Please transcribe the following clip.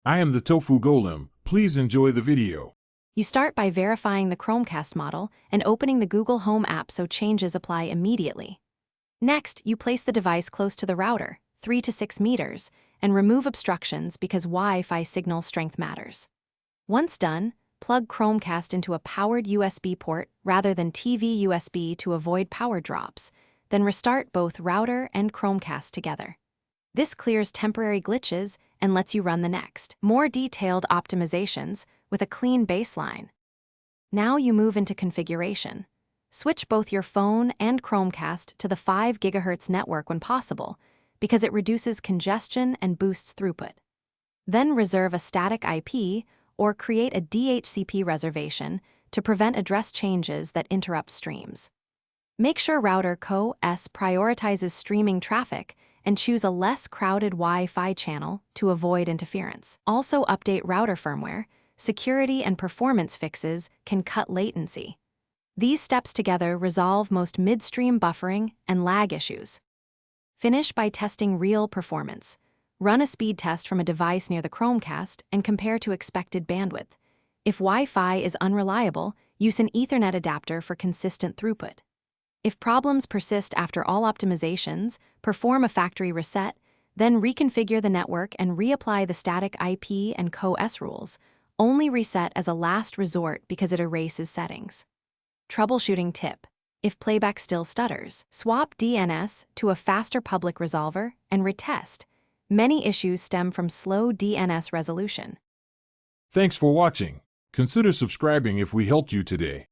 I am the Tofu Golem. Please enjoy the video. You start by verifying the Chromecast model and opening the Google Home app so changes apply immediately. Next, you place the device close to the router, 3 to 6 meters, and remove obstructions because Wi-Fi signal strength matters. Once done, plug Chromecast into a powered USB port rather than TV USB to avoid power drops, then restart both router and Chromecast together. This clears temporary glitches and lets you run the next, more detailed optimizations with a clean baseline. Now you move into configuration. Switch both your phone and Chromecast to the 5 GHz network when possible, because it reduces congestion and boosts throughput. Then reserve a static IP or create a DHCP reservation to prevent address changes that interrupt streams. Make sure Router Co.S prioritizes streaming traffic and choose a less crowded Wi-Fi channel to avoid interference. Also update router firmware. Security and performance fixes can cut latency. These steps together resolve most midstream buffering and lag issues. Finish by testing real performance. Run a speed test from a device near the Chromecast and compare to expected bandwidth. If Wi-Fi is unreliable, use an Ethernet adapter for consistent throughput. If problems persist after all optimizations, perform a factory reset, then reconfigure the network and reapply the static IP and Co.S rules. Only reset as a last resort because it erases settings. Troubleshooting tip. If playback still stutters, swap DNS to a faster public resolver and retest. Many issues stem from slow DNS resolution. Thanks for watching. Consider subscribing if we helped you today.